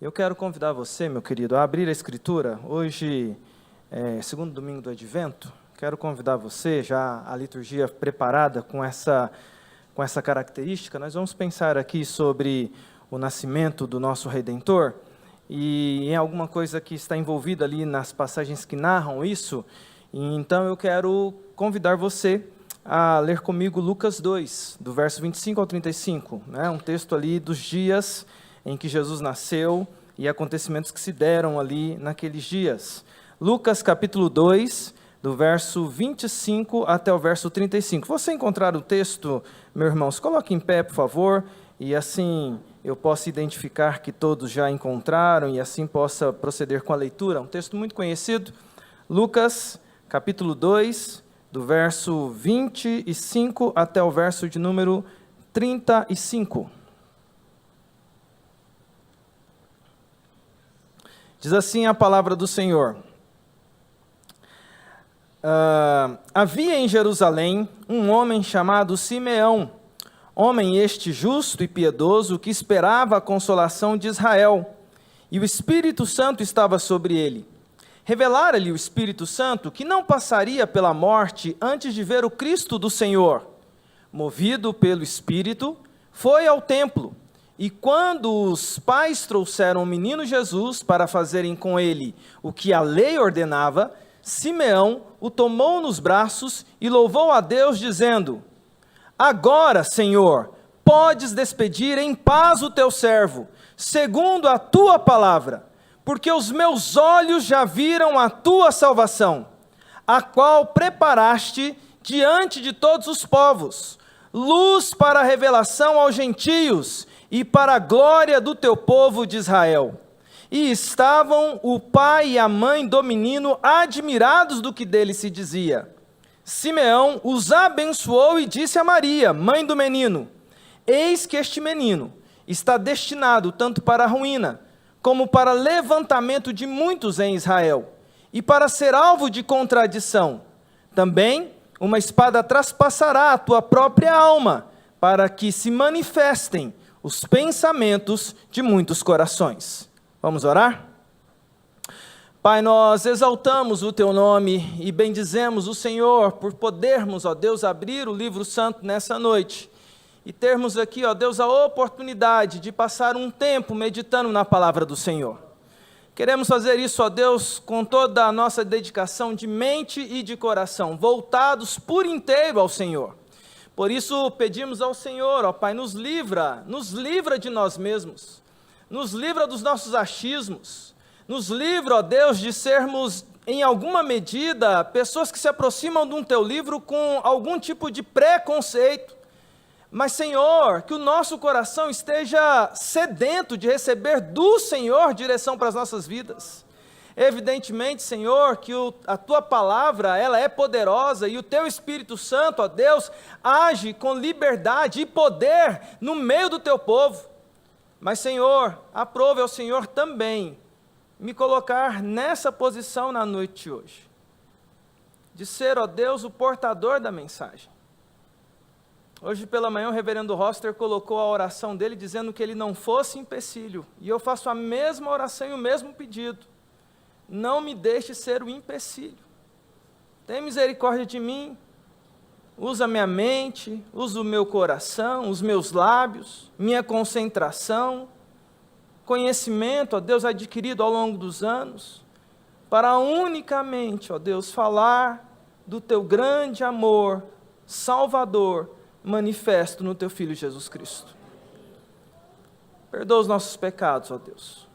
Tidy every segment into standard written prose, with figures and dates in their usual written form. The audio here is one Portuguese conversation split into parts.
Eu quero convidar você, meu querido, a abrir a Escritura. Hoje é segundo domingo do Advento. Quero convidar você, já a liturgia preparada com essa característica. Nós vamos pensar aqui sobre o nascimento do nosso Redentor e em alguma coisa que está envolvida ali nas passagens que narram isso. E então eu quero convidar você a ler comigo Lucas 2, do verso 25 ao 35, um texto ali dos dias em que Jesus nasceu e acontecimentos que se deram ali naqueles dias. Lucas capítulo 2, do verso 25 até o verso 35. Você encontrar o texto, meus irmãos, coloque em pé, por favor, e assim eu posso identificar que todos já encontraram e assim possa proceder com a leitura. Um texto muito conhecido, Lucas capítulo 2, do verso 25 até o verso de número 35. Diz assim a palavra do Senhor. Havia em Jerusalém um homem chamado Simeão, homem este justo e piedoso, que esperava a consolação de Israel, e o Espírito Santo estava sobre ele. Revelara-lhe o Espírito Santo que não passaria pela morte antes de ver o Cristo do Senhor. Movido pelo Espírito, foi ao templo. E quando os pais trouxeram o menino Jesus para fazerem com ele o que a lei ordenava, Simeão o tomou nos braços e louvou a Deus, dizendo: Agora, Senhor, podes despedir em paz o teu servo, segundo a tua palavra, porque os meus olhos já viram a tua salvação, a qual preparaste diante de todos os povos, luz para a revelação aos gentios, e para a glória do teu povo de Israel. E estavam o pai e a mãe do menino admirados do que dele se dizia. Simeão os abençoou e disse a Maria, mãe do menino: Eis que este menino está destinado tanto para a ruína, como para levantamento de muitos em Israel, e para ser alvo de contradição. Também uma espada traspassará a tua própria alma, para que se manifestem os pensamentos de muitos corações. Vamos orar? Pai, nós exaltamos o Teu nome e bendizemos o Senhor por podermos, ó Deus, abrir o livro santo nessa noite e termos aqui, ó Deus, a oportunidade de passar um tempo meditando na palavra do Senhor. Queremos fazer isso, ó Deus, com toda a nossa dedicação de mente e de coração, voltados por inteiro ao Senhor. Por isso pedimos ao Senhor, ó Pai, nos livra de nós mesmos, nos livra dos nossos achismos, nos livra, ó Deus, de sermos, em alguma medida, pessoas que se aproximam de um Teu livro com algum tipo de preconceito. Mas, Senhor, que o nosso coração esteja sedento de receber do Senhor direção para as nossas vidas. Evidentemente, Senhor, que a Tua palavra, ela é poderosa e o Teu Espírito Santo, ó Deus, age com liberdade e poder no meio do Teu povo. Mas, Senhor, aprove ao Senhor também me colocar nessa posição na noite de hoje, de ser, ó Deus, o portador da mensagem. Hoje pela manhã o reverendo Roster colocou a oração dele dizendo que ele não fosse empecilho, e eu faço a mesma oração e o mesmo pedido. Não me deixe ser o empecilho. Tem misericórdia de mim. Usa minha mente, usa o meu coração, os meus lábios, minha concentração, conhecimento, ó Deus, adquirido ao longo dos anos, para unicamente, ó Deus, falar do Teu grande amor, Salvador, manifesto no Teu Filho Jesus Cristo. Perdoa os nossos pecados, ó Deus.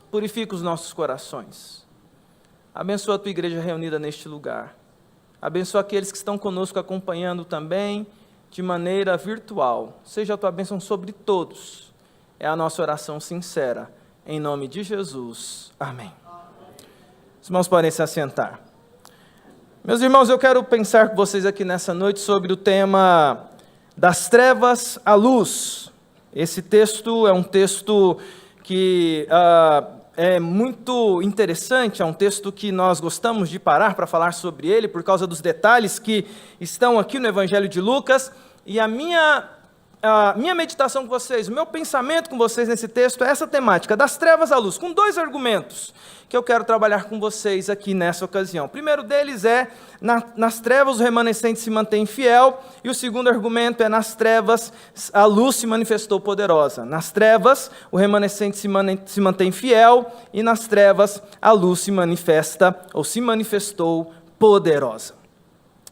Purifica os nossos corações. Abençoa a Tua igreja reunida neste lugar. Abençoa aqueles que estão conosco acompanhando também de maneira virtual. Seja a Tua bênção sobre todos. É a nossa oração sincera. Em nome de Jesus. Amém. Os irmãos podem se assentar. Meus irmãos, eu quero pensar com vocês aqui nessa noite sobre o tema das trevas à luz. Esse texto é um texto que é muito interessante, é um texto que nós gostamos de parar para falar sobre ele, por causa dos detalhes que estão aqui no Evangelho de Lucas, e a minha a minha meditação com vocês, o meu pensamento com vocês nesse texto é essa temática, das trevas à luz, com 2 argumentos que eu quero trabalhar com vocês aqui nessa ocasião. O primeiro deles é, nas trevas o remanescente se mantém fiel, e o segundo argumento é, nas trevas a luz se manifestou poderosa. Nas trevas o remanescente se mantém fiel, e nas trevas a luz se manifesta, ou se manifestou poderosa.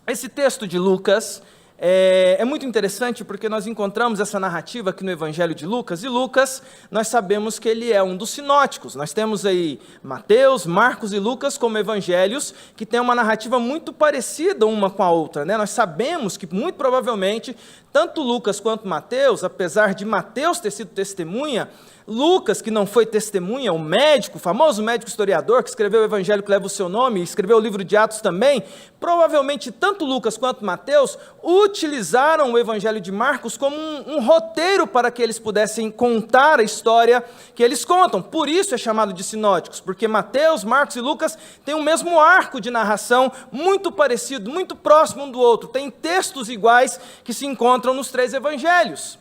Esse texto de Lucas é muito interessante porque nós encontramos essa narrativa aqui no Evangelho de Lucas, e Lucas, nós sabemos que ele é um dos sinóticos. Nós temos aí Mateus, Marcos e Lucas como evangelhos que têm uma narrativa muito parecida uma com a outra, né? Nós sabemos que muito provavelmente, tanto Lucas quanto Mateus, apesar de Mateus ter sido testemunha, Lucas, que não foi testemunha, o médico, o famoso médico historiador que escreveu o evangelho que leva o seu nome, e escreveu o livro de Atos também, provavelmente tanto Lucas quanto Mateus utilizaram o evangelho de Marcos como um roteiro para que eles pudessem contar a história que eles contam. Por isso é chamado de sinóticos, porque Mateus, Marcos e Lucas têm o mesmo arco de narração, muito parecido, muito próximo um do outro. Tem textos iguais que se encontram nos 3 evangelhos.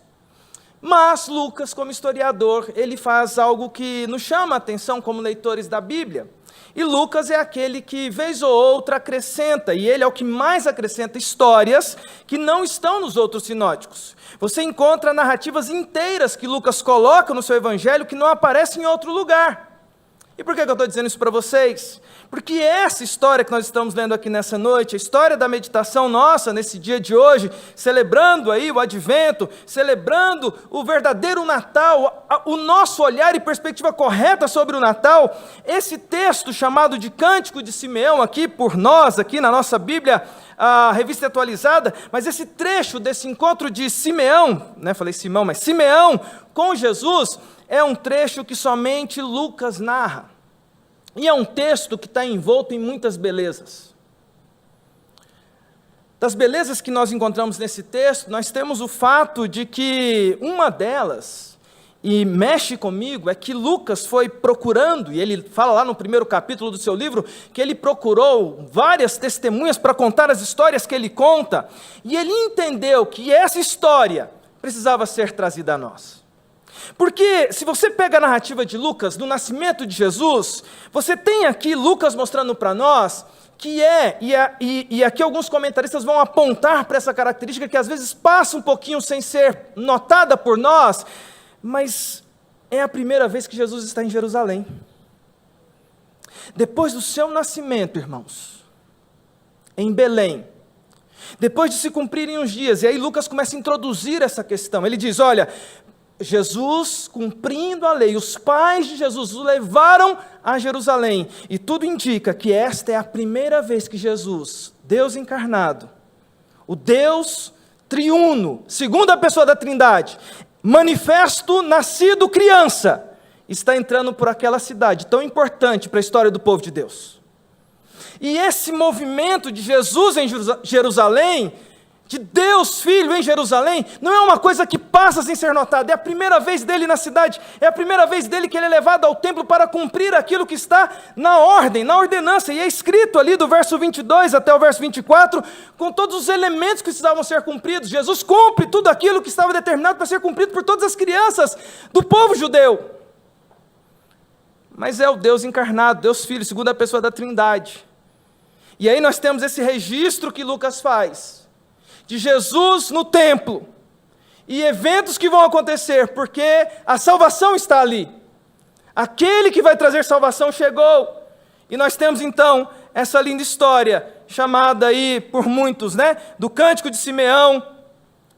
Mas Lucas, como historiador, ele faz algo que nos chama a atenção como leitores da Bíblia. E Lucas é aquele que, vez ou outra, acrescenta, e ele é o que mais acrescenta histórias que não estão nos outros sinóticos. Você encontra narrativas inteiras que Lucas coloca no seu evangelho que não aparecem em outro lugar. E por que eu estou dizendo isso para vocês? Porque essa história que nós estamos lendo aqui nessa noite, a história da meditação nossa nesse dia de hoje, celebrando aí o Advento, celebrando o verdadeiro Natal, o nosso olhar e perspectiva correta sobre o Natal, esse texto chamado de Cântico de Simeão aqui por nós, aqui na nossa Bíblia, a revista atualizada, mas esse trecho desse encontro de Simeão, né, falei Simão, mas Simeão com Jesus, é um trecho que somente Lucas narra. E é um texto que está envolto em muitas belezas. Das belezas que nós encontramos nesse texto, nós temos o fato de que uma delas, e mexe comigo, é que Lucas foi procurando, e ele fala lá no primeiro capítulo do seu livro, que ele procurou várias testemunhas para contar as histórias que ele conta, e ele entendeu que essa história precisava ser trazida a nós. Porque se você pega a narrativa de Lucas, do nascimento de Jesus, você tem aqui Lucas mostrando para nós que e aqui alguns comentaristas vão apontar para essa característica que às vezes passa um pouquinho sem ser notada por nós, mas é a primeira vez que Jesus está em Jerusalém. Depois do seu nascimento, irmãos, em Belém, depois de se cumprirem os dias, e aí Lucas começa a introduzir essa questão, ele diz, olha, Jesus, cumprindo a lei, os pais de Jesus o levaram a Jerusalém, e tudo indica que esta é a primeira vez que Jesus, Deus encarnado, o Deus triuno, segunda pessoa da Trindade, manifesto, nascido criança, está entrando por aquela cidade tão importante para a história do povo de Deus. E esse movimento de Jesus em Jerusalém, de Deus Filho em Jerusalém, não é uma coisa que passa sem ser notada, é a primeira vez dele na cidade, é a primeira vez dele que ele é levado ao templo para cumprir aquilo que está na ordem, na ordenança, e é escrito ali do verso 22 até o verso 24, com todos os elementos que precisavam ser cumpridos. Jesus cumpre tudo aquilo que estava determinado para ser cumprido por todas as crianças do povo judeu. Mas é o Deus encarnado, Deus Filho, segunda pessoa da Trindade. E aí nós temos esse registro que Lucas faz, de Jesus no templo, e eventos que vão acontecer, porque a salvação está ali, aquele que vai trazer salvação chegou, e nós temos então essa linda história, chamada aí por muitos, né, do Cântico de Simeão,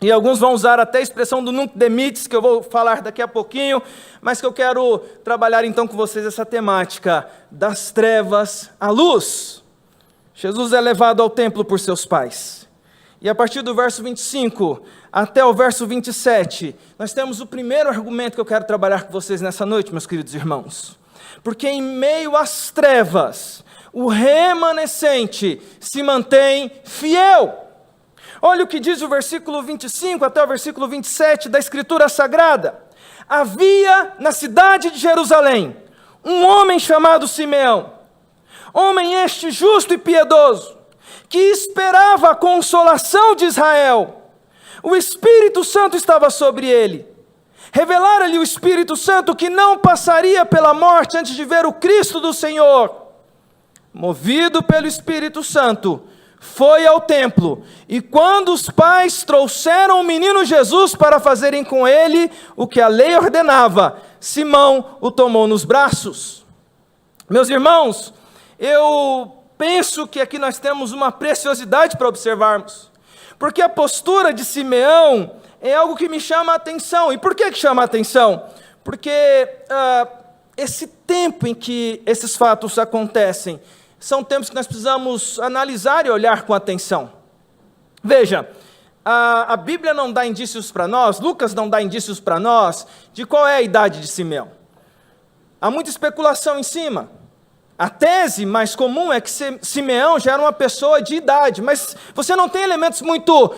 e alguns vão usar até a expressão do Nunc Dimittis, que eu vou falar daqui a pouquinho, mas que eu quero trabalhar então com vocês essa temática, das trevas à luz. Jesus é levado ao templo por seus pais. E a partir do verso 25 até o verso 27, nós temos o primeiro argumento que eu quero trabalhar com vocês nessa noite, meus queridos irmãos. Porque em meio às trevas, o remanescente se mantém fiel. Olha o que diz o versículo 25 até o versículo 27 da Escritura Sagrada. Havia na cidade de Jerusalém um homem chamado Simeão, homem este justo e piedoso, que esperava a consolação de Israel, O Espírito Santo estava sobre ele. Revelara-lhe o Espírito Santo que não passaria pela morte antes de ver o Cristo do Senhor. Movido pelo Espírito Santo, foi ao templo, e quando os pais trouxeram o menino Jesus para fazerem com ele o que a lei ordenava, Simão o tomou nos braços. Meus irmãos, eu penso que aqui nós temos uma preciosidade para observarmos, porque a postura de Simeão é algo que me chama a atenção. E por que chama a atenção? Porque esse tempo em que esses fatos acontecem, são tempos que nós precisamos analisar e olhar com atenção. Veja, a Bíblia não dá indícios para nós, Lucas não dá indícios para nós, de qual é a idade de Simeão. Há muita especulação em cima. A tese mais comum é que Simeão já era uma pessoa de idade, mas você não tem elementos muito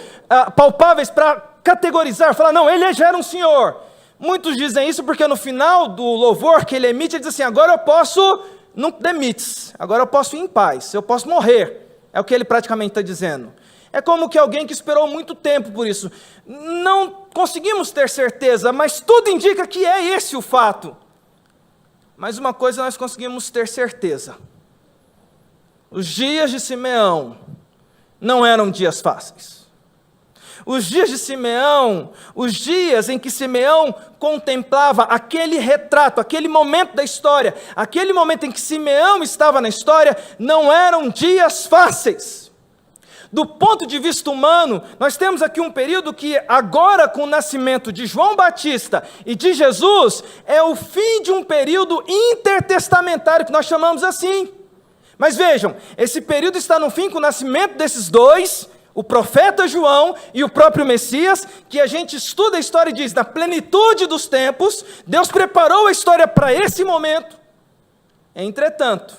palpáveis para categorizar, falar, não, ele já era um senhor. Muitos dizem isso porque no final do louvor que ele emite, ele diz assim, agora eu posso, não demites, agora eu posso ir em paz, eu posso morrer. É o que ele praticamente está dizendo. É como que alguém que esperou muito tempo por isso. Não conseguimos ter certeza, mas tudo indica que é esse o fato. Mas uma coisa nós conseguimos ter certeza. Os dias de Simeão não eram dias fáceis. Os dias de Simeão, os dias em que Simeão contemplava aquele retrato, aquele momento da história, aquele momento em que Simeão estava na história, não eram dias fáceis. Do ponto de vista humano, nós temos aqui um período que agora com o nascimento de João Batista e de Jesus, é o fim de um período intertestamentário, que nós chamamos assim. Mas vejam, esse período está no fim com o nascimento desses dois, o profeta João e o próprio Messias, que a gente estuda a história e diz, na plenitude dos tempos, Deus preparou a história para esse momento. Entretanto,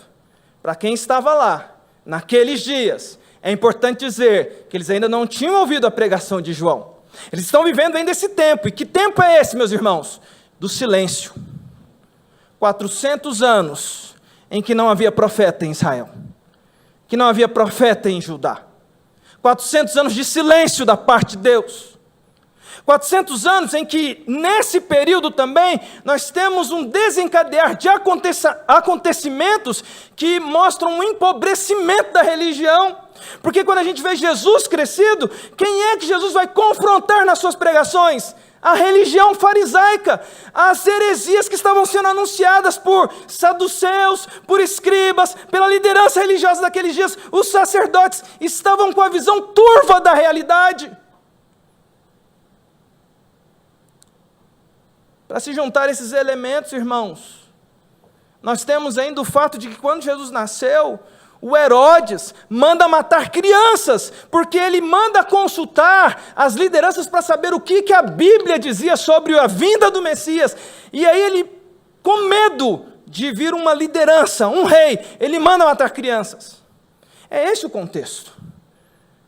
para quem estava lá, naqueles dias, é importante dizer que eles ainda não tinham ouvido a pregação de João. Eles estão vivendo ainda esse tempo. E que tempo é esse, meus irmãos? Do silêncio. 400 anos em que não havia profeta em Israel. Que não havia profeta em Judá. 400 anos de silêncio da parte de Deus. 400 anos em que, nesse período também, nós temos um desencadear de acontecimentos que mostram um empobrecimento da religião. Porque quando a gente vê Jesus crescido, quem é que Jesus vai confrontar nas suas pregações? A religião farisaica, as heresias que estavam sendo anunciadas por saduceus, por escribas, pela liderança religiosa daqueles dias. Os sacerdotes estavam com a visão turva da realidade. Para se juntar esses elementos, irmãos, nós temos ainda o fato de que quando Jesus nasceu, o Herodes manda matar crianças, porque ele manda consultar as lideranças para saber o que a Bíblia dizia sobre a vinda do Messias. E aí ele, com medo de vir uma liderança, um rei, ele manda matar crianças. É esse o contexto.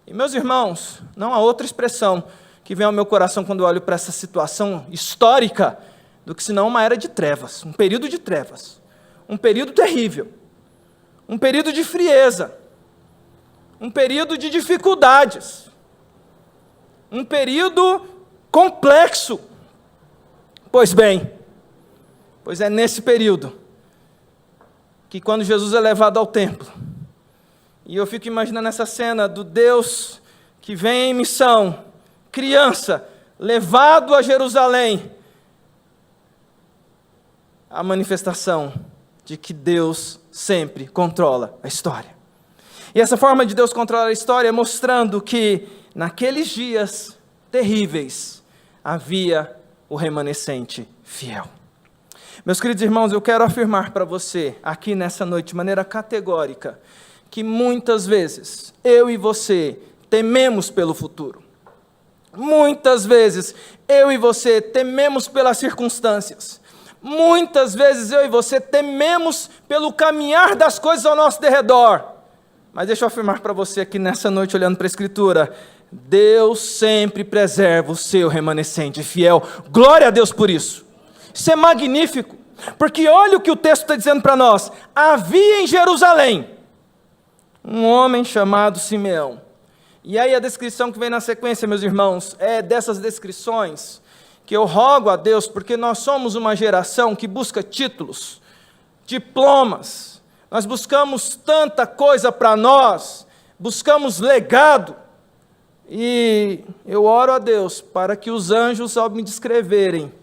E meus irmãos, não há outra expressão que vem ao meu coração quando eu olho para essa situação histórica, do que senão uma era de trevas, um período de trevas, um período terrível, um período de frieza, um período de dificuldades, um período complexo. Pois bem, pois é nesse período que quando Jesus é levado ao templo, e eu fico imaginando essa cena do Deus que vem em missão, criança, levado a Jerusalém, a manifestação de que Deus sempre controla a história. E essa forma de Deus controlar a história é mostrando que naqueles dias terríveis havia o remanescente fiel. Meus queridos irmãos, eu quero afirmar para você aqui nessa noite de maneira categórica que muitas vezes eu e você tememos pelo futuro. Muitas vezes eu e você tememos pelas circunstâncias. Muitas vezes eu e você tememos pelo caminhar das coisas ao nosso derredor. Mas deixa eu afirmar para você aqui nessa noite, olhando para a Escritura, Deus sempre preserva o seu remanescente fiel. Glória a Deus por isso. Isso é magnífico, porque olha o que o texto está dizendo para nós. Havia em Jerusalém um homem chamado Simeão, E aí a descrição que vem na sequência, meus irmãos, é dessas descrições que eu rogo a Deus, porque nós somos uma geração que busca títulos, diplomas, nós buscamos tanta coisa para nós, buscamos legado, e eu oro a Deus para que os anjos, ao me descreverem,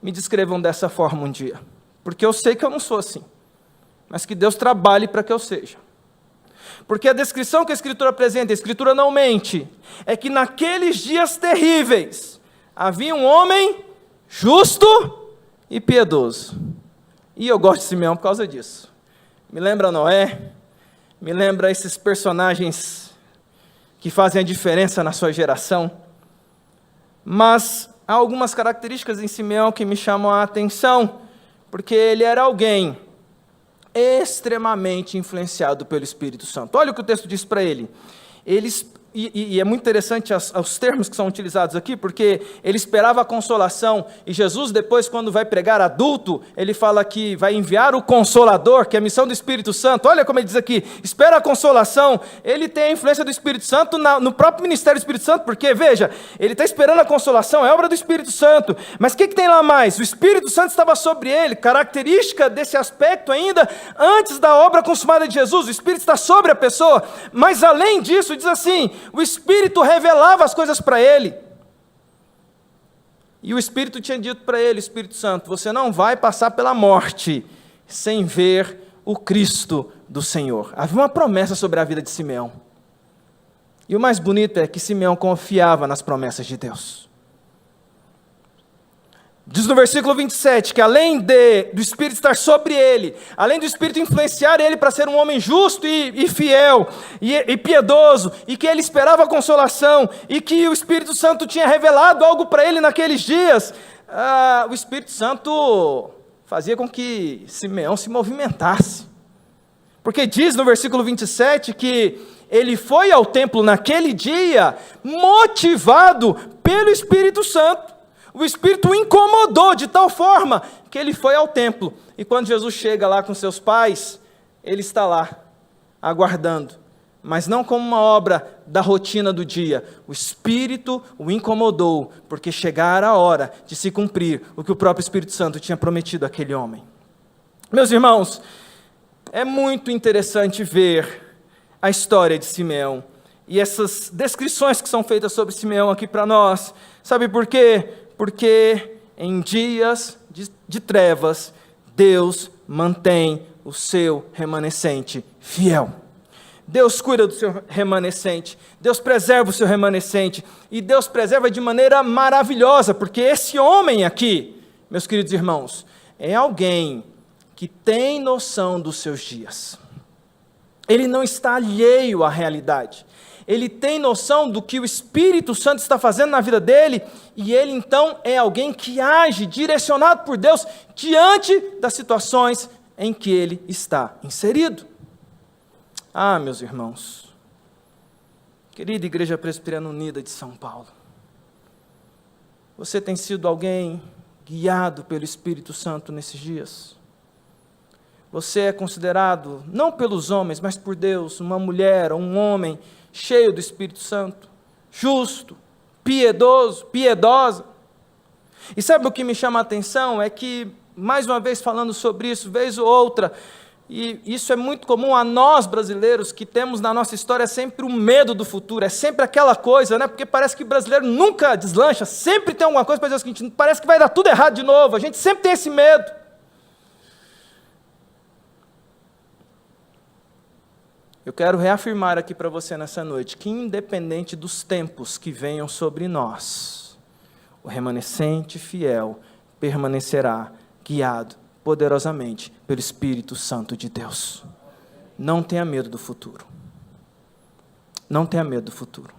me descrevam dessa forma um dia, porque eu sei que eu não sou assim, mas que Deus trabalhe para que eu seja. Porque a descrição que a Escritura apresenta, a Escritura não mente, é que naqueles dias terríveis, havia um homem justo e piedoso. E eu gosto de Simeão por causa disso. Me lembra Noé, me lembra esses personagens que fazem a diferença na sua geração. Mas há algumas características em Simeão que me chamam a atenção, porque ele era alguém extremamente influenciado pelo Espírito Santo. Olha o que o texto diz para ele. E é muito interessante os termos que são utilizados aqui, porque ele esperava a consolação, e Jesus depois, quando vai pregar adulto, ele fala que vai enviar o Consolador, que é a missão do Espírito Santo. Olha como ele diz aqui, espera a consolação. Ele tem a influência do Espírito Santo no próprio ministério do Espírito Santo, porque, veja, ele está esperando a consolação, é obra do Espírito Santo, mas o que tem lá mais? O Espírito Santo estava sobre ele, característica desse aspecto ainda, antes da obra consumada de Jesus, o Espírito está sobre a pessoa, mas além disso, diz assim, o Espírito revelava as coisas para ele. E o Espírito tinha dito para ele, Espírito Santo, você não vai passar pela morte sem ver o Cristo do Senhor. Havia uma promessa sobre a vida de Simeão. E o mais bonito é que Simeão confiava nas promessas de Deus. Diz no versículo 27 que além do Espírito estar sobre ele, além do Espírito influenciar ele para ser um homem justo e fiel e piedoso, e que ele esperava a consolação, e que o Espírito Santo tinha revelado algo para ele naqueles dias, o Espírito Santo fazia com que Simeão se movimentasse. Porque diz no versículo 27 que ele foi ao templo naquele dia motivado pelo Espírito Santo. O Espírito o incomodou de tal forma que ele foi ao templo. E quando Jesus chega lá com seus pais, ele está lá, aguardando. Mas não como uma obra da rotina do dia. O Espírito o incomodou, porque chegara a hora de se cumprir o que o próprio Espírito Santo tinha prometido àquele homem. Meus irmãos, é muito interessante ver a história de Simeão. E essas descrições que são feitas sobre Simeão aqui para nós. Sabe por quê? Porque em dias de trevas, Deus mantém o seu remanescente fiel. Deus cuida do seu remanescente, Deus preserva o seu remanescente, e Deus preserva de maneira maravilhosa, porque esse homem aqui, meus queridos irmãos, é alguém que tem noção dos seus dias. Ele não está alheio à realidade. Ele tem noção do que o Espírito Santo está fazendo na vida dele, e ele então é alguém que age direcionado por Deus diante das situações em que ele está inserido. Ah, meus irmãos, querida Igreja Presbiteriana Unida de São Paulo, você tem sido alguém guiado pelo Espírito Santo nesses dias? Você é considerado, não pelos homens, mas por Deus, uma mulher ou um homem cheio do Espírito Santo, justo, piedoso, piedosa. E sabe o que me chama a atenção? É que, mais uma vez falando sobre isso, vez ou outra, e isso é muito comum a nós brasileiros, que temos na nossa história sempre o medo do futuro, é sempre aquela coisa, né? Porque parece que o brasileiro nunca deslancha, sempre tem alguma coisa para dizer o seguinte, parece que vai dar tudo errado de novo, a gente sempre tem esse medo. Eu quero reafirmar aqui para você nessa noite, que independente dos tempos que venham sobre nós, o remanescente fiel permanecerá guiado poderosamente pelo Espírito Santo de Deus. Não tenha medo do futuro. Não tenha medo do futuro.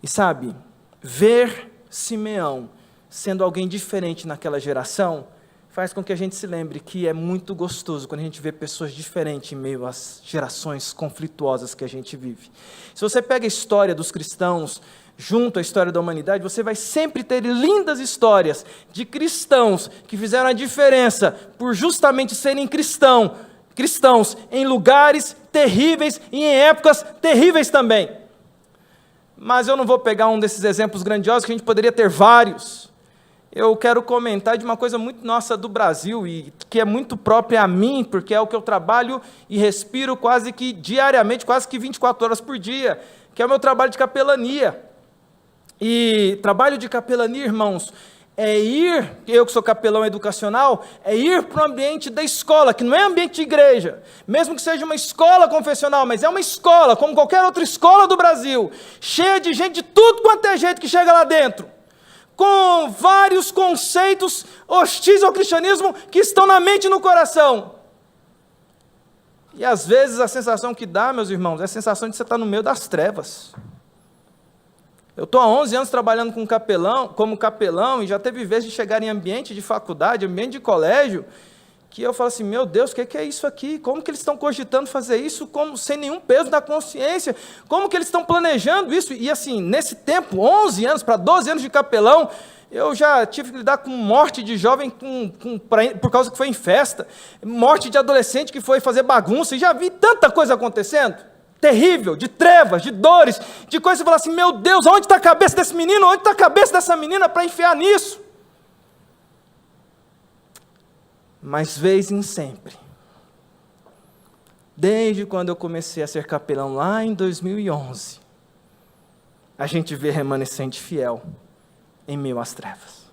E sabe, ver Simeão sendo alguém diferente naquela geração, faz com que a gente se lembre que é muito gostoso quando a gente vê pessoas diferentes em meio às gerações conflituosas que a gente vive. Se você pega a história dos cristãos, junto à história da humanidade, você vai sempre ter lindas histórias de cristãos que fizeram a diferença por justamente serem cristãos em lugares terríveis e em épocas terríveis também. mas eu não vou pegar um desses exemplos grandiosos, que a gente poderia ter vários. Eu quero comentar de uma coisa muito nossa do Brasil, e que é muito própria a mim, porque é o que eu trabalho e respiro quase que diariamente, quase que 24 horas por dia, que é o meu trabalho de capelania. E trabalho de capelania, irmãos, é ir, eu que sou capelão educacional, é ir para o ambiente da escola, que não é ambiente de igreja, mesmo que seja uma escola confessional, mas é uma escola, como qualquer outra escola do Brasil, cheia de gente de tudo quanto é jeito que chega lá dentro, com vários conceitos hostis ao cristianismo que estão na mente e no coração. E às vezes a sensação que dá, meus irmãos, é a sensação de você estar no meio das trevas. Eu estou há 11 anos trabalhando como capelão, e já teve vezes de chegar em ambiente de faculdade, ambiente de colégio, que eu falo assim, meu Deus, o que é isso aqui? Como que eles estão cogitando fazer isso sem nenhum peso na consciência? Como que eles estão planejando isso? E assim, nesse tempo, 11 anos para 12 anos de capelão, eu já tive que lidar com morte de jovem por causa que foi em festa, morte de adolescente que foi fazer bagunça, e já vi tanta coisa acontecendo. Terrível, de trevas, de dores, de coisas que você fala assim, meu Deus, onde está a cabeça desse menino, onde está a cabeça dessa menina para enfiar nisso? Mas vez em sempre, desde quando eu comecei a ser capelão lá em 2011, a gente vê remanescente fiel em meio às trevas.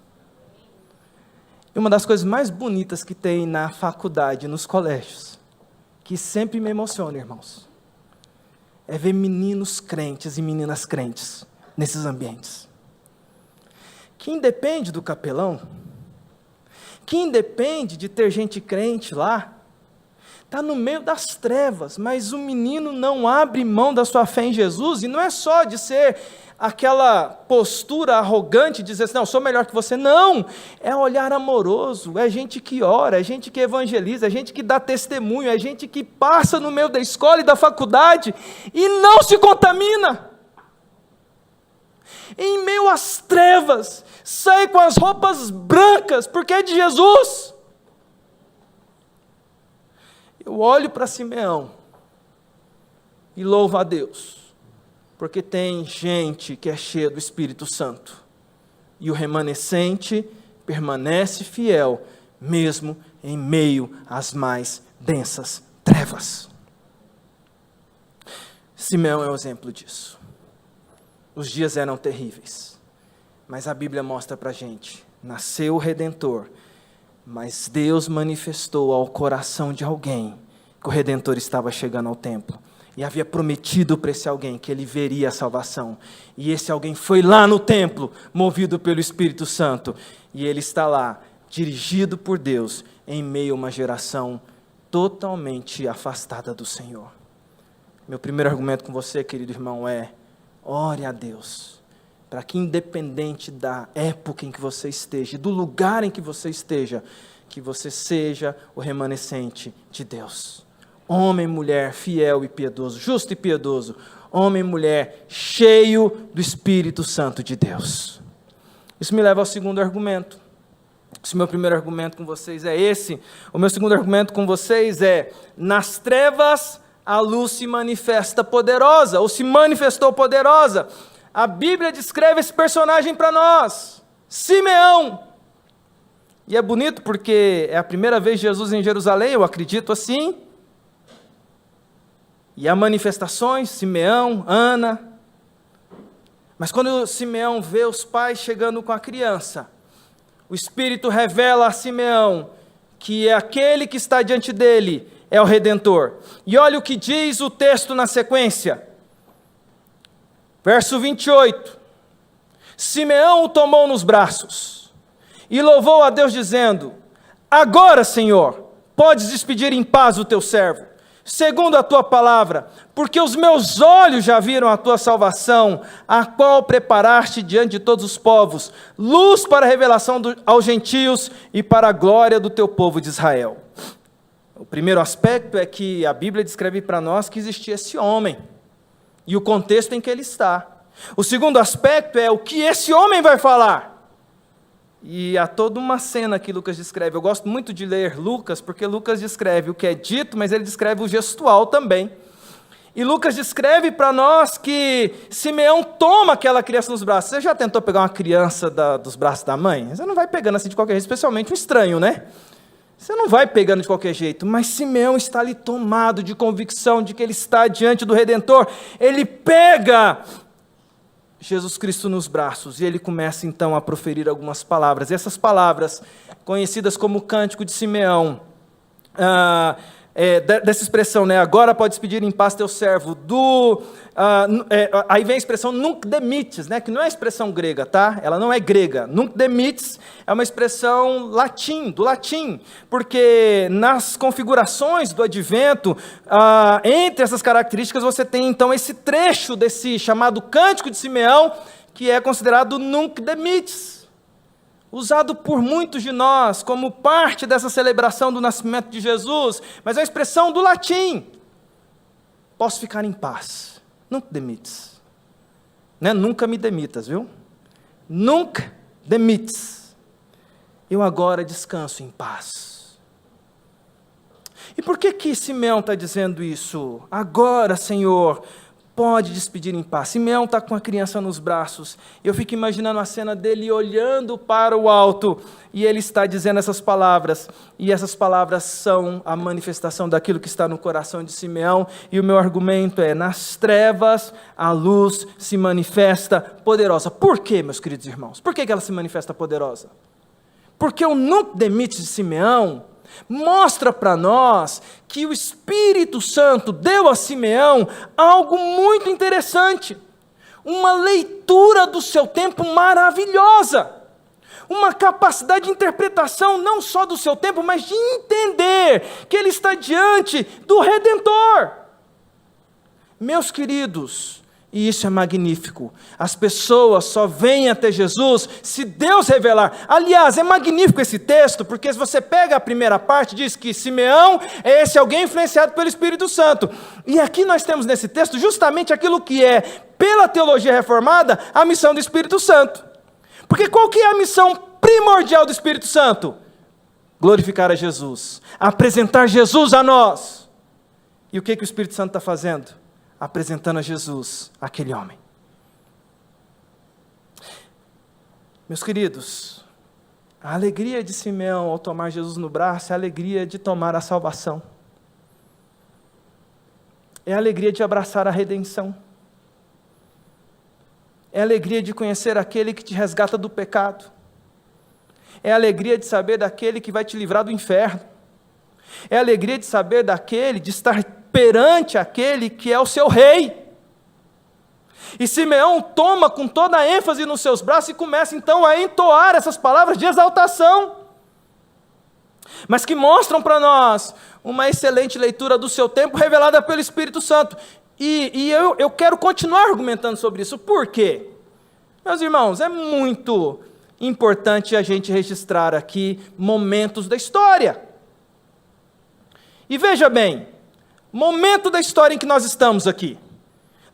E uma das coisas mais bonitas que tem na faculdade, nos colégios, que sempre me emociona, irmãos, é ver meninos crentes e meninas crentes nesses ambientes. Que independe do capelão, que independe de ter gente crente lá, está no meio das trevas, mas o menino não abre mão da sua fé em Jesus, e não é só de ser aquela postura arrogante, de dizer assim, não, eu sou melhor que você, não, é olhar amoroso, é gente que ora, é gente que evangeliza, é gente que dá testemunho, é gente que passa no meio da escola e da faculdade, e não se contamina, em meio às trevas, sai com as roupas brancas, porque é de Jesus. Eu olho para Simeão, e louvo a Deus, porque tem gente que é cheia do Espírito Santo, e o remanescente permanece fiel, mesmo em meio às mais densas trevas. Simeão é um exemplo disso. Os dias eram terríveis, mas a Bíblia mostra para a gente, nasceu o Redentor, mas Deus manifestou ao coração de alguém, que o Redentor estava chegando ao templo, e havia prometido para esse alguém que ele veria a salvação, e esse alguém foi lá no templo, movido pelo Espírito Santo, e ele está lá, dirigido por Deus, em meio a uma geração totalmente afastada do Senhor. Meu primeiro argumento com você, querido irmão, é, ore a Deus, para que independente da época em que você esteja, do lugar em que você esteja, que você seja o remanescente de Deus. Homem, mulher, fiel e piedoso, justo e piedoso, homem e mulher, cheio do Espírito Santo de Deus. Isso me leva ao segundo argumento. Se o meu primeiro argumento com vocês é esse, o meu segundo argumento com vocês é, nas trevas a luz se manifesta poderosa, ou se manifestou poderosa. A Bíblia descreve esse personagem para nós, Simeão. E é bonito porque é a primeira vez Jesus em Jerusalém, eu acredito assim. E há manifestações, Simeão, Ana. Mas quando Simeão vê os pais chegando com a criança, o Espírito revela a Simeão que é aquele que está diante dele, é o Redentor. E olha o que diz o texto na sequência. Verso 28. Simeão o tomou nos braços e louvou a Deus dizendo, agora, Senhor, podes despedir em paz o teu servo, segundo a tua palavra, porque os meus olhos já viram a tua salvação, a qual preparaste diante de todos os povos, luz para a revelação aos gentios e para a glória do teu povo de Israel. O primeiro aspecto é que a Bíblia descreve para nós que existia esse homem, e o contexto em que ele está. O segundo aspecto é o que esse homem vai falar. E há toda uma cena que Lucas descreve. Eu gosto muito de ler Lucas, porque Lucas descreve o que é dito, mas ele descreve o gestual também. E Lucas descreve para nós que Simeão toma aquela criança nos braços. Você já tentou pegar uma criança dos braços da mãe? Você não vai pegando assim de qualquer jeito, especialmente um estranho, né? Você não vai pegando de qualquer jeito, mas Simeão está ali tomado de convicção de que ele está diante do Redentor. Ele pega Jesus Cristo nos braços e ele começa então a proferir algumas palavras. E essas palavras, conhecidas como o Cântico de Simeão, dessa expressão, né? Agora podes pedir em paz teu servo, aí vem a expressão nunc demites, né? Que não é expressão grega, tá? Ela não é grega. Nunc demites é uma expressão do latim, porque nas configurações do advento, entre essas características, você tem então esse trecho desse chamado Cântico de Simeão, que é considerado nunc demites, usado por muitos de nós como parte dessa celebração do nascimento de Jesus, mas é uma expressão do latim. Posso ficar em paz. Nunc demites. Né? Nunca me demitas, viu? Nunc demites. Eu agora descanso em paz. E por que Simeão está dizendo isso? Agora, Senhor, pode despedir em paz. Simeão está com a criança nos braços. Eu fico imaginando a cena dele olhando para o alto. E ele está dizendo essas palavras. E essas palavras são a manifestação daquilo que está no coração de Simeão. E o meu argumento é: nas trevas a luz se manifesta poderosa. Por quê, meus queridos irmãos? Por que ela se manifesta poderosa? Porque o nunc demites de Simeão mostra para nós que o Espírito Santo deu a Simeão algo muito interessante, uma leitura do seu tempo maravilhosa, uma capacidade de interpretação não só do seu tempo, mas de entender que ele está diante do Redentor. Meus queridos, e isso é magnífico, as pessoas só vêm até Jesus se Deus revelar. Aliás, é magnífico esse texto, porque se você pega a primeira parte, diz que Simeão é esse alguém influenciado pelo Espírito Santo. E aqui nós temos nesse texto justamente aquilo que é, pela teologia reformada, a missão do Espírito Santo. Porque qual que é a missão primordial do Espírito Santo? Glorificar a Jesus, apresentar Jesus a nós. E o que o Espírito Santo está fazendo? Apresentando a Jesus, aquele homem. Meus queridos, a alegria de Simeão ao tomar Jesus no braço é a alegria de tomar a salvação. É a alegria de abraçar a redenção. É a alegria de conhecer aquele que te resgata do pecado. É a alegria de saber daquele que vai te livrar do inferno. É a alegria de saber daquele, de estar perante aquele que é o seu rei. E Simeão toma com toda a ênfase nos seus braços e começa então a entoar essas palavras de exaltação, mas que mostram para nós uma excelente leitura do seu tempo revelada pelo Espírito Santo. E eu quero continuar argumentando sobre isso. Por quê? Meus irmãos, é muito importante a gente registrar aqui momentos da história. E veja bem, momento da história em que nós estamos aqui.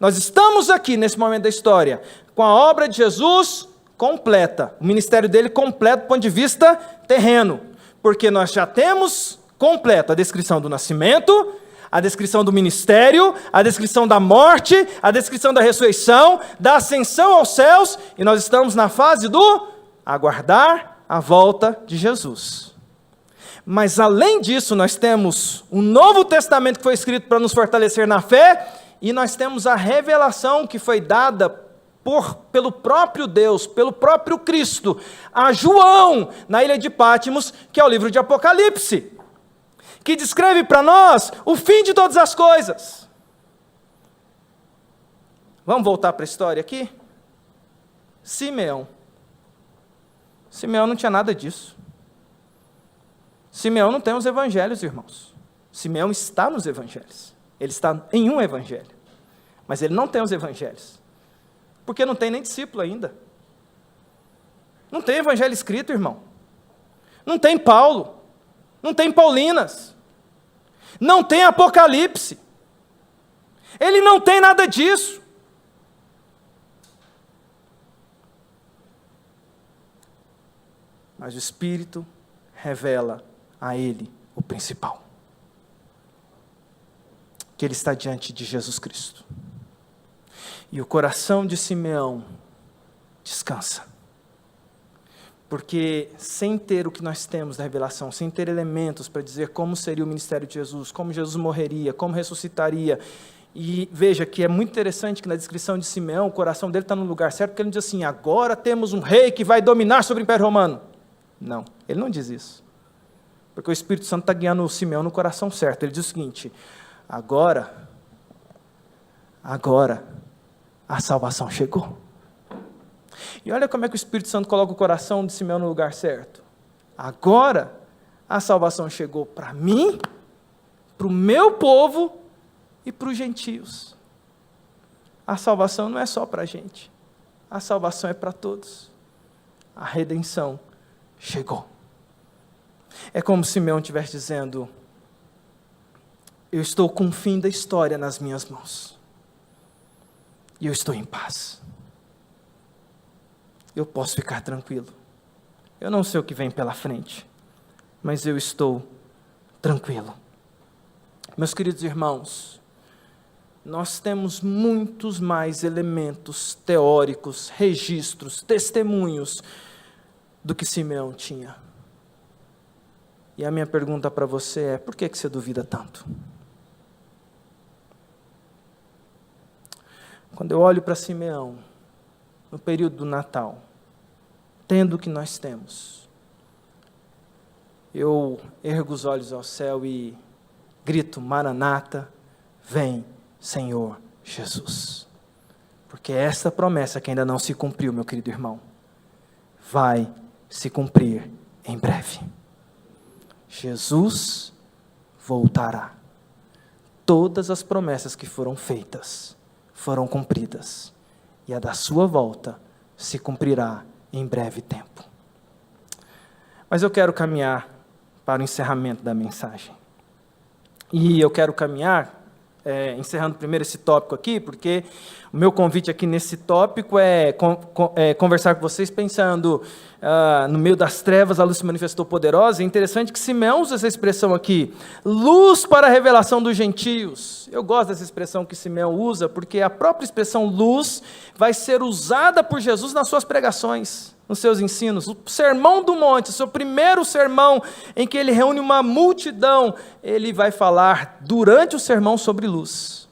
Nós estamos aqui, nesse momento da história, com a obra de Jesus completa, o ministério dele completo do ponto de vista terreno, porque nós já temos completo a descrição do nascimento, a descrição do ministério, a descrição da morte, a descrição da ressurreição, da ascensão aos céus, e nós estamos na fase do aguardar a volta de Jesus. Mas além disso, nós temos um Novo Testamento que foi escrito para nos fortalecer na fé, e nós temos a revelação que foi dada pelo próprio Deus, pelo próprio Cristo, a João, na ilha de Patmos, que é o livro de Apocalipse, que descreve para nós o fim de todas as coisas. Vamos voltar para a história aqui? Simeão não tinha nada disso. Simeão não tem os evangelhos, irmãos. Simeão está nos evangelhos. Ele está em um evangelho. Mas ele não tem os evangelhos. Porque não tem nem discípulo ainda. Não tem evangelho escrito, irmão. Não tem Paulo. Não tem Paulinas. Não tem Apocalipse. Ele não tem nada disso. Mas o Espírito revela a ele o principal. que ele está diante de Jesus Cristo. E o coração de Simeão descansa. Porque sem ter o que nós temos da revelação, sem ter elementos para dizer como seria o ministério de Jesus, como Jesus morreria, como ressuscitaria. E veja que é muito interessante que na descrição de Simeão, o coração dele está no lugar certo, porque ele não diz assim, agora temos um rei que vai dominar sobre o Império Romano. Não, ele não diz isso. Porque o Espírito Santo está guiando o Simeão no coração certo. Ele diz o seguinte, agora a salvação chegou. E olha como é que o Espírito Santo coloca o coração de Simeão no lugar certo. Agora a salvação chegou para mim, para o meu povo e para os gentios. A salvação não é só para a gente. A salvação é para todos. A redenção chegou. É como se Simeão estivesse dizendo, eu estou com o fim da história nas minhas mãos. E eu estou em paz. Eu posso ficar tranquilo. Eu não sei o que vem pela frente, mas eu estou tranquilo. Meus queridos irmãos, nós temos muitos mais elementos teóricos, registros, testemunhos do que Simeão tinha. E a minha pergunta para você é, por que você duvida tanto? Quando eu olho para Simeão, no período do Natal, tendo o que nós temos, eu ergo os olhos ao céu e grito, Maranata, vem, Senhor Jesus. Porque essa promessa que ainda não se cumpriu, meu querido irmão, vai se cumprir em breve. Jesus voltará. Todas as promessas que foram feitas foram cumpridas. E a da sua volta se cumprirá em breve tempo. Mas eu quero caminhar para o encerramento da mensagem. E eu quero caminhar, encerrando primeiro esse tópico aqui, porque o meu convite aqui nesse tópico é conversar com vocês pensando, no meio das trevas a luz se manifestou poderosa. É interessante que Simeão usa essa expressão aqui, luz para a revelação dos gentios. Eu gosto dessa expressão que Simeão usa, porque a própria expressão luz vai ser usada por Jesus nas suas pregações, nos seus ensinos. O Sermão do Monte, o seu primeiro sermão, em que ele reúne uma multidão, ele vai falar durante o sermão sobre luz.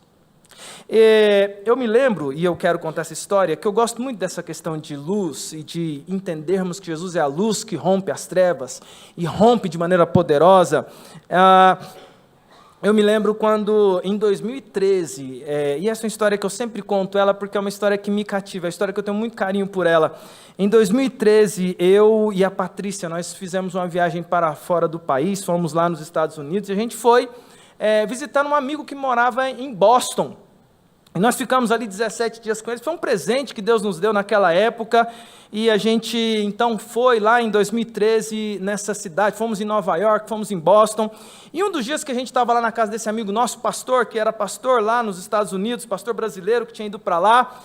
Eu me lembro, e eu quero contar essa história, que eu gosto muito dessa questão de luz e de entendermos que Jesus é a luz que rompe as trevas e rompe de maneira poderosa. Eu me lembro quando, em 2013, e essa é uma história que eu sempre conto ela porque é uma história que me cativa, é uma história que eu tenho muito carinho por ela. Em 2013, eu e a Patrícia, nós fizemos uma viagem para fora do país, fomos lá nos Estados Unidos, e a gente foi visitando um amigo que morava em Boston. E nós ficamos ali 17 dias com eles, foi um presente que Deus nos deu naquela época, e a gente então foi lá em 2013 nessa cidade, fomos em Nova York, fomos em Boston, e um dos dias que a gente estava lá na casa desse amigo nosso, pastor, que era pastor lá nos Estados Unidos, pastor brasileiro que tinha ido para lá,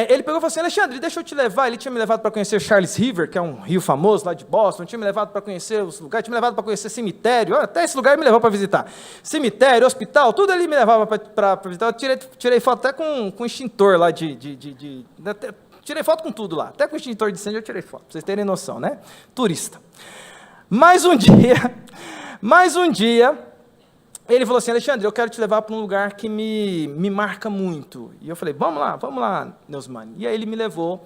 ele pegou e falou assim, Alexandre, deixa eu te levar. Ele tinha me levado para conhecer Charles River, que é um rio famoso lá de Boston, tinha me levado para conhecer os lugares, tinha me levado para conhecer cemitério, até esse lugar ele me levou para visitar, cemitério, hospital, tudo ele me levava para visitar. Eu tirei foto até com extintor lá tirei foto com tudo lá, até com extintor de incêndio eu tirei foto, para vocês terem noção, né? Turista. Mais um dia, ele falou assim, Alexandre, eu quero te levar para um lugar que me marca muito. E eu falei, vamos lá, Neusmani. E aí ele me levou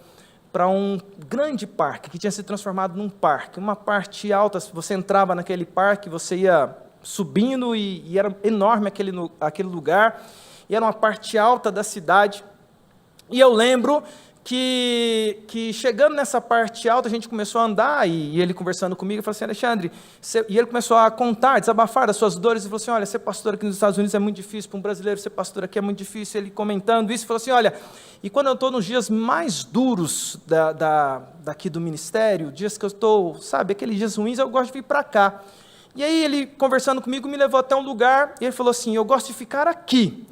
para um grande parque, que tinha se transformado num parque, uma parte alta, você entrava naquele parque, você ia subindo e era enorme aquele lugar, e era uma parte alta da cidade. E eu lembro que chegando nessa parte alta, a gente começou a andar, e ele conversando comigo, ele falou assim, Alexandre, e ele começou a contar, desabafar das suas dores, e falou assim, olha, ser pastor aqui nos Estados Unidos é muito difícil, para um brasileiro ser pastor aqui é muito difícil. Ele comentando isso, falou assim, olha, e quando eu estou nos dias mais duros daqui do ministério, dias que eu estou, sabe, aqueles dias ruins, eu gosto de vir para cá. E aí ele, conversando comigo, me levou até um lugar, e ele falou assim, eu gosto de ficar aqui.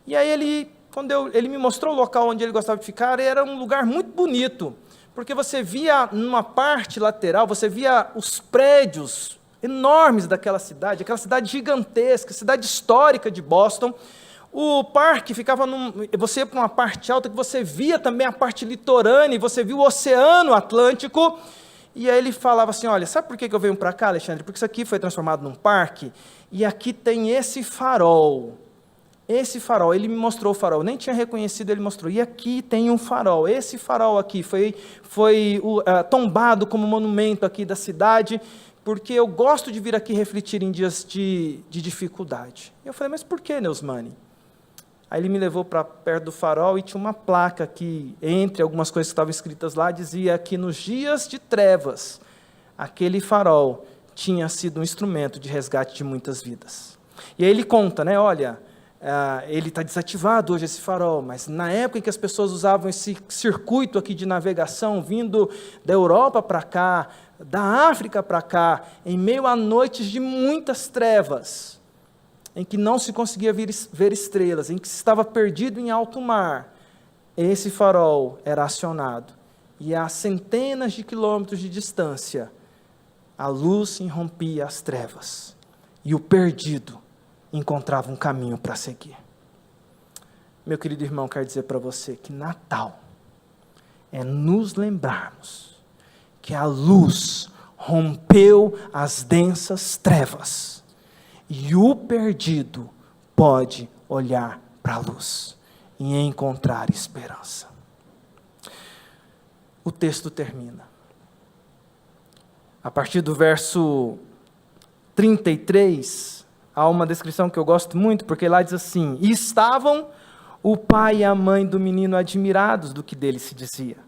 E aí quando ele me mostrou o local onde ele gostava de ficar, era um lugar muito bonito, porque você via numa parte lateral, você via os prédios enormes daquela cidade, aquela cidade gigantesca, cidade histórica de Boston. O parque ficava você ia para uma parte alta que você via também a parte litorânea, e você via o Oceano Atlântico. E aí ele falava assim, olha, sabe por que eu venho para cá, Alexandre? Porque isso aqui foi transformado num parque, e aqui tem esse farol. Esse farol, ele me mostrou o farol, nem tinha reconhecido, ele mostrou. E aqui tem um farol, esse farol aqui foi tombado como monumento aqui da cidade, porque eu gosto de vir aqui refletir em dias de dificuldade. E eu falei, mas por que, Neusmani? Aí ele me levou para perto do farol e tinha uma placa que, entre algumas coisas que estavam escritas lá, dizia que nos dias de trevas, aquele farol tinha sido um instrumento de resgate de muitas vidas. E aí ele conta, né, olha, ele está desativado hoje esse farol, mas na época em que as pessoas usavam esse circuito aqui de navegação, vindo da Europa para cá, da África para cá, em meio a noites de muitas trevas, em que não se conseguia ver estrelas, em que se estava perdido em alto mar, esse farol era acionado, e a centenas de quilômetros de distância, a luz irrompia as trevas, e o perdido encontrava um caminho para seguir. Meu querido irmão, quero dizer para você que Natal é nos lembrarmos que a luz rompeu as densas trevas e o perdido pode olhar para a luz e encontrar esperança. O texto termina. A partir do verso 33, há uma descrição que eu gosto muito, porque lá diz assim, e estavam o pai e a mãe do menino admirados do que dele se dizia.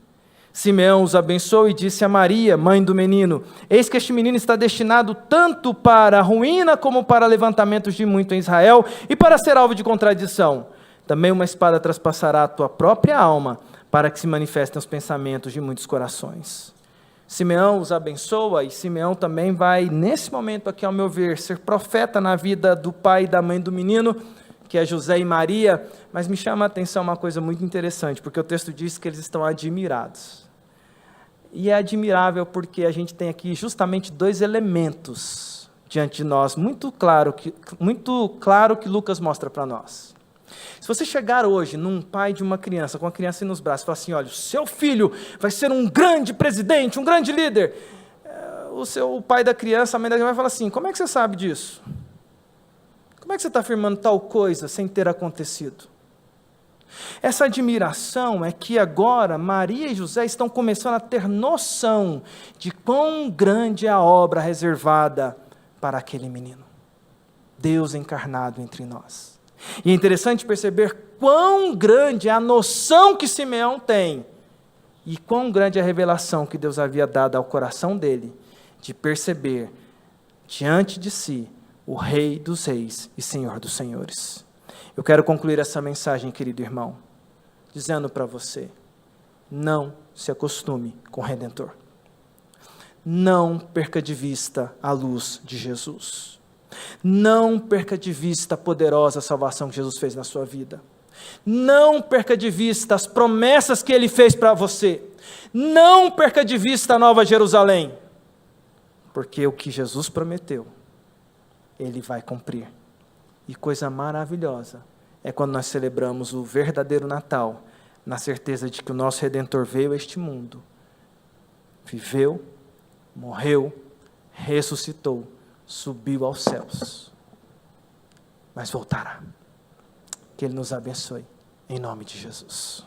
Simeão os abençoou e disse a Maria, mãe do menino, eis que este menino está destinado tanto para a ruína como para levantamentos de muito em Israel e para ser alvo de contradição. Também uma espada traspassará a tua própria alma para que se manifestem os pensamentos de muitos corações. Simeão os abençoa e Simeão também vai, nesse momento aqui, ao meu ver, ser profeta na vida do pai e da mãe do menino, que é José e Maria, mas me chama a atenção uma coisa muito interessante, porque o texto diz que eles estão admirados. E é admirável porque a gente tem aqui justamente dois elementos diante de nós, muito claro que Lucas mostra para nós. Se você chegar hoje num pai de uma criança, com a criança nos braços, e falar assim, olha, o seu filho vai ser um grande presidente, um grande líder, o pai da criança, a mãe da criança vai falar assim, como é que você sabe disso? Como é que você está afirmando tal coisa sem ter acontecido? Essa admiração é que agora Maria e José estão começando a ter noção de quão grande é a obra reservada para aquele menino. Deus encarnado entre nós. E é interessante perceber quão grande é a noção que Simeão tem e quão grande é a revelação que Deus havia dado ao coração dele de perceber diante de si o Rei dos Reis e Senhor dos Senhores. Eu quero concluir essa mensagem, querido irmão, dizendo para você, não se acostume com o Redentor. Não perca de vista a luz de Jesus. Não perca de vista a poderosa salvação que Jesus fez na sua vida. Não perca de vista as promessas que Ele fez para você. Não perca de vista a Nova Jerusalém. Porque o que Jesus prometeu, Ele vai cumprir. E coisa maravilhosa é quando nós celebramos o verdadeiro Natal, na certeza de que o nosso Redentor veio a este mundo, viveu, morreu, ressuscitou, subiu aos céus, mas voltará. Que Ele nos abençoe, em nome de Jesus.